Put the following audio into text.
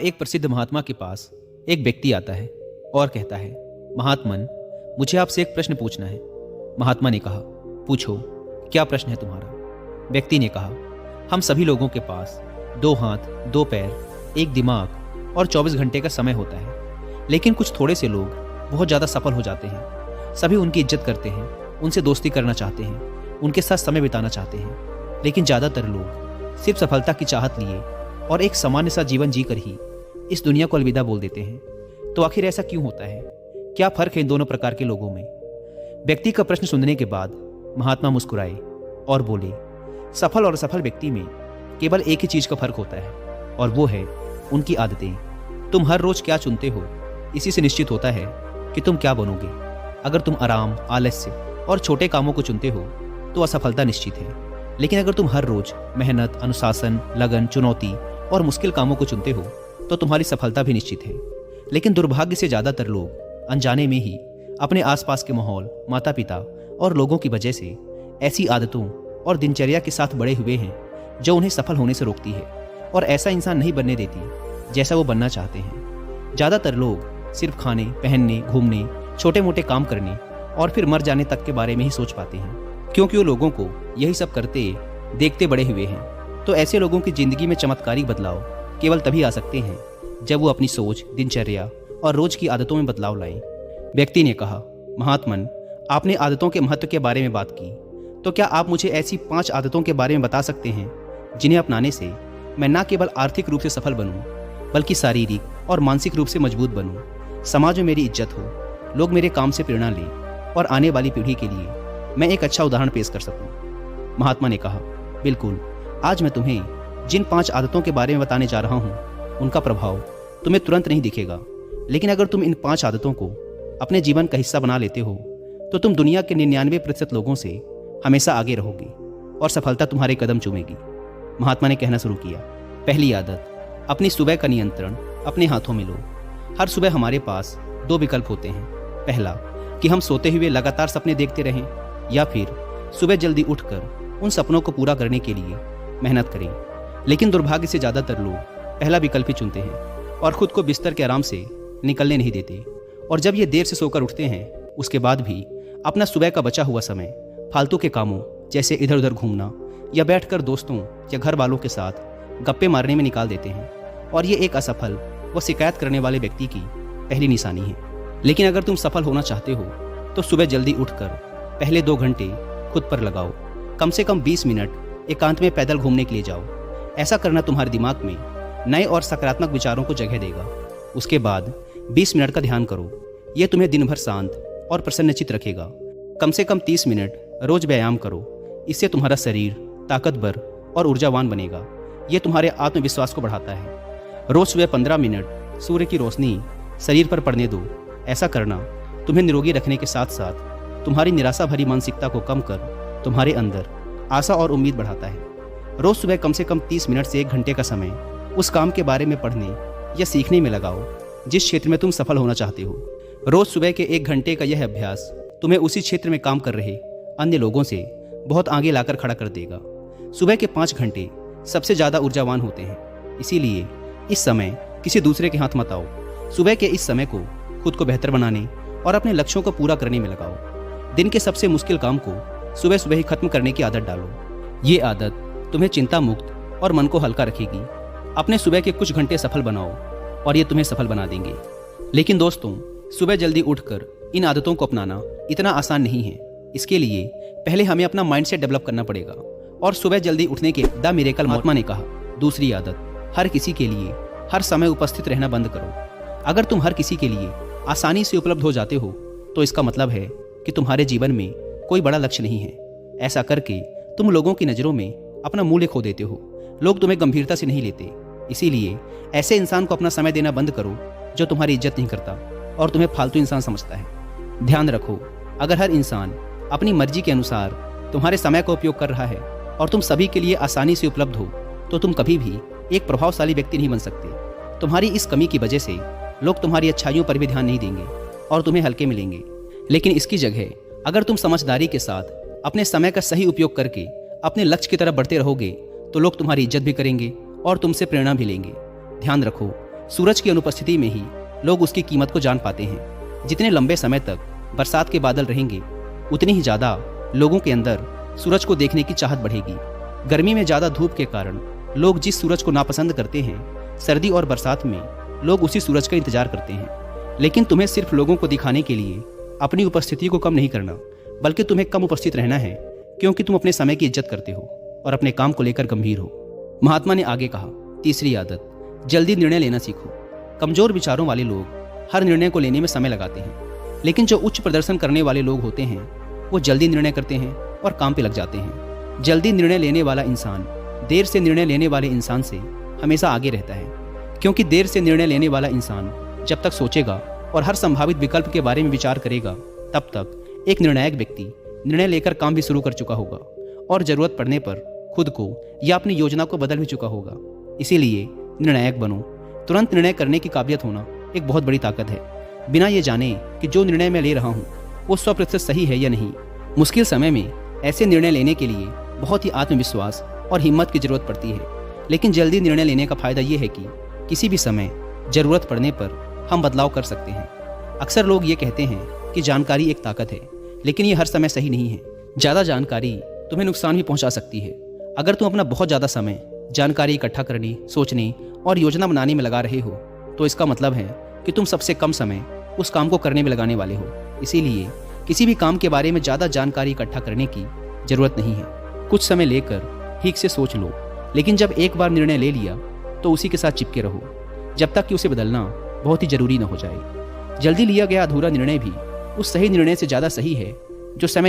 एक प्रसिद्ध महात्मा के पास एक व्यक्ति आता है और कहता है, महात्मन, मुझे आपसे एक प्रश्न पूछना है। महात्मा ने कहा, पूछो, क्या प्रश्न है तुम्हारा? व्यक्ति ने कहा, हम सभी लोगों के पास 2 हाथ, 2 पैर, एक दिमाग और 24 घंटे का समय होता है, लेकिन कुछ थोड़े से लोग बहुत ज़्यादा सफल हो जाते हैं। सभी उनकी इज्जत करते हैं, उनसे दोस्ती करना चाहते हैं, उनके साथ समय बिताना चाहते हैं, लेकिन ज़्यादातर लोग सिर्फ सफलता की चाहत लिए और एक सामान्य सा जीवन जीकर ही इस दुनिया को अलविदा बोल देते हैं। तो आखिर ऐसा क्यों होता है? क्या फर्क है इन दोनों प्रकार के लोगों में? व्यक्ति का प्रश्न सुनने के बाद महात्मा मुस्कुराए और बोले, सफल और असफल व्यक्ति में केवल एक ही चीज का फर्क होता है, और वो है उनकी आदतें। तुम हर रोज क्या चुनते हो, इसी से निश्चित होता है कि तुम क्या बनोगे। अगर तुम आराम, आलस्य और छोटे कामों को चुनते हो तो असफलता निश्चित है, लेकिन अगर तुम हर रोज मेहनत, अनुशासन, लगन, चुनौती और मुश्किल कामों को चुनते हो तो तुम्हारी सफलता भी निश्चित है। लेकिन दुर्भाग्य से ज़्यादातर लोग अनजाने में ही अपने आसपास के माहौल, माता पिता और लोगों की वजह से ऐसी आदतों और दिनचर्या के साथ बड़े हुए हैं जो उन्हें सफल होने से रोकती है और ऐसा इंसान नहीं बनने देती जैसा वो बनना चाहते हैं। ज़्यादातर लोग सिर्फ खाने, पहनने, घूमने, छोटे मोटे काम करने और फिर मर जाने तक के बारे में ही सोच पाते हैं, क्योंकि वो लोगों को यही सब करते देखते बड़े हुए हैं। तो ऐसे लोगों की ज़िंदगी में चमत्कारिक बदलाव केवल तभी आ सकते हैं जब वो अपनी सोच, दिनचर्या और रोज की आदतों में बदलाव लाएं। व्यक्ति ने कहा, महात्मन, आपने आदतों के महत्व के बारे में बात की, तो क्या आप मुझे ऐसी 5 आदतों के बारे में बता सकते हैं जिन्हें अपनाने से मैं न केवल आर्थिक रूप से सफल बनूं, बल्कि शारीरिक और मानसिक रूप से मजबूत बनूं, समाज में मेरी इज्जत हो, लोग मेरे काम से प्रेरणा लें और आने वाली पीढ़ी के लिए मैं एक अच्छा उदाहरण पेश कर सकूं? महात्मा ने कहा, बिल्कुल, आज मैं तुम्हें जिन 5 आदतों के बारे में बताने जा रहा हूं, उनका प्रभाव तुम्हें तुरंत नहीं दिखेगा, लेकिन अगर तुम इन 5 आदतों को अपने जीवन का हिस्सा बना लेते हो तो तुम दुनिया के 99% लोगों से हमेशा आगे रहोगे और सफलता तुम्हारे कदम चूमेगी। महात्मा ने कहना शुरू किया, पहली आदत, अपनी सुबह का नियंत्रण अपने हाथों में लो। हर सुबह हमारे पास 2 विकल्प होते हैं। पहला, कि हम सोते हुए लगातार सपने देखते रहें, या फिर सुबह जल्दी उठकर उन सपनों को पूरा करने के लिए मेहनत करें। लेकिन दुर्भाग्य से ज़्यादातर लोग पहला विकल्प ही चुनते हैं और खुद को बिस्तर के आराम से निकलने नहीं देते, और जब ये देर से सोकर उठते हैं उसके बाद भी अपना सुबह का बचा हुआ समय फालतू के कामों जैसे इधर उधर घूमना या बैठकर दोस्तों या घर वालों के साथ गप्पे मारने में निकाल देते हैं, और ये एक असफल व शिकायत करने वाले व्यक्ति की पहली निशानी है। लेकिन अगर तुम सफल होना चाहते हो तो सुबह जल्दी उठकर पहले 2 घंटे खुद पर लगाओ। कम से कम 20 मिनट एकांत में पैदल घूमने के लिए जाओ। ऐसा करना तुम्हारे दिमाग में नए और सकारात्मक विचारों को जगह देगा। उसके बाद 20 मिनट का ध्यान करो। यह तुम्हें दिन भर शांत और प्रसन्नचित्त रखेगा। कम से कम 30 मिनट रोज व्यायाम करो। इससे तुम्हारा शरीर ताकतवर और ऊर्जावान बनेगा। यह तुम्हारे आत्मविश्वास को बढ़ाता है। रोज सुबह 15 मिनट सूर्य की रोशनी शरीर पर पड़ने दो। ऐसा करना तुम्हें निरोगी रखने के साथ साथ तुम्हारी निराशा भरी मानसिकता को कम कर तुम्हारे अंदर आशा और उम्मीद बढ़ाता है। रोज सुबह कम से कम 30 मिनट से 1 घंटे का समय उस काम के बारे में पढ़ने या सीखने में लगाओ जिस क्षेत्र में तुम सफल होना चाहते हो। रोज सुबह के 1 घंटे का यह अभ्यास तुम्हें उसी क्षेत्र में काम कर रहे अन्य लोगों से बहुत आगे लाकर खड़ा कर देगा। सुबह के 5 घंटे सबसे ज़्यादा ऊर्जावान होते हैं, इसीलिए इस समय किसी दूसरे के हाथ मत आओ। सुबह के इस समय को खुद को बेहतर बनाने और अपने लक्ष्यों को पूरा करने में लगाओ। दिन के सबसे मुश्किल काम को सुबह सुबह ही खत्म करने की आदत डालो। ये आदत तुम्हें चिंता मुक्त और मन को हल्का रखेगी। अपने सुबह के कुछ घंटे सफल बनाओ और ये तुम्हें सफल बना देंगे। लेकिन दोस्तों, सुबह जल्दी उठकर इन आदतों को अपनाना इतना आसान नहीं है। इसके लिए पहले हमें अपना माइंडसेट डेवलप करना पड़ेगा, और सुबह जल्दी उठने के द मिरेकल महात्मा ने कहा, दूसरी आदत, हर किसी के लिए हर समय उपस्थित रहना बंद करो। अगर तुम हर किसी के लिए आसानी से उपलब्ध हो जाते हो तो इसका मतलब है कि तुम्हारे जीवन में कोई बड़ा लक्ष्य नहीं है। ऐसा करके तुम लोगों की नज़रों में अपना मूल्य खो देते हो। लोग तुम्हें गंभीरता से नहीं लेते। इसीलिए ऐसे इंसान को अपना समय देना बंद करो जो तुम्हारी इज्जत नहीं करता और तुम्हें फालतू इंसान समझता है। ध्यान रखो, अगर हर इंसान अपनी मर्जी के अनुसार तुम्हारे समय का उपयोग कर रहा है और तुम सभी के लिए आसानी से उपलब्ध हो तो तुम कभी भी एक प्रभावशाली व्यक्ति नहीं बन सकते। तुम्हारी इस कमी की वजह से लोग तुम्हारी अच्छाइयों पर भी ध्यान नहीं देंगे और तुम्हें हल्के में लेंगे। लेकिन इसकी जगह अगर तुम समझदारी के साथ अपने समय का सही उपयोग करके अपने लक्ष्य की तरफ बढ़ते रहोगे तो लोग तुम्हारी इज्जत भी करेंगे और तुमसे प्रेरणा भी लेंगे। ध्यान रखो, सूरज की अनुपस्थिति में ही लोग उसकी कीमत को जान पाते हैं। जितने लंबे समय तक बरसात के बादल रहेंगे, उतनी ही ज़्यादा लोगों के अंदर सूरज को देखने की चाहत बढ़ेगी। गर्मी में ज़्यादा धूप के कारण लोग जिस सूरज को नापसंद करते हैं, सर्दी और बरसात में लोग उसी सूरज का इंतजार करते हैं। लेकिन तुम्हें सिर्फ लोगों को दिखाने के लिए अपनी उपस्थिति को कम नहीं करना, बल्कि तुम्हें कम उपस्थित रहना है, क्योंकि तुम अपने समय की इज्जत करते हो और अपने काम को लेकर गंभीर हो। महात्मा ने आगे कहा, तीसरी आदत, जल्दी निर्णय लेना सीखो। कमजोर विचारों वाले लोग हर निर्णय को लेने में समय लगाते हैं, लेकिन जो उच्च प्रदर्शन करने वाले लोग होते हैं वो जल्दी निर्णय करते हैं और काम पे लग जाते हैं। जल्दी निर्णय लेने वाला इंसान देर से निर्णय लेने वाले इंसान से हमेशा आगे रहता है, क्योंकि देर से निर्णय लेने वाला इंसान जब तक सोचेगा और हर संभावित विकल्प के बारे में विचार करेगा, तब तक एक निर्णायक व्यक्ति निर्णय लेकर काम भी शुरू कर चुका होगा और जरूरत पड़ने पर खुद को या अपनी योजना को बदल भी चुका होगा। इसीलिए निर्णायक बनो। तुरंत निर्णय करने की काबिलियत होना एक बहुत बड़ी ताकत है, बिना ये जाने कि जो निर्णय मैं ले रहा हूँ वो 100% सही है या नहीं। मुश्किल समय में ऐसे निर्णय लेने के लिए बहुत ही आत्मविश्वास और हिम्मत की जरूरत पड़ती है। लेकिन जल्दी निर्णय लेने का फायदा ये है कि किसी भी समय जरूरत पड़ने पर हम बदलाव कर सकते हैं। अक्सर लोग ये कहते हैं कि जानकारी एक ताकत है, लेकिन ये हर समय सही नहीं है। ज़्यादा जानकारी तुम्हें नुकसान भी पहुंचा सकती है। अगर तुम अपना बहुत ज़्यादा समय जानकारी इकट्ठा करने, सोचने और योजना बनाने में लगा रहे हो, तो इसका मतलब है कि तुम सबसे कम समय उस काम को करने में लगाने वाले हो। इसीलिए किसी भी काम के बारे में ज़्यादा जानकारी इकट्ठा करने की जरूरत नहीं है। कुछ समय लेकर ठीक से सोच लो, लेकिन जब एक बार निर्णय ले लिया तो उसी के साथ चिपके रहो, जब तक कि उसे बदलना बहुत ही जरूरी न हो जाए। जल्दी लिया गया अधूरा निर्णय भी उस सही निर्णय से ज़्यादा सही है जो समय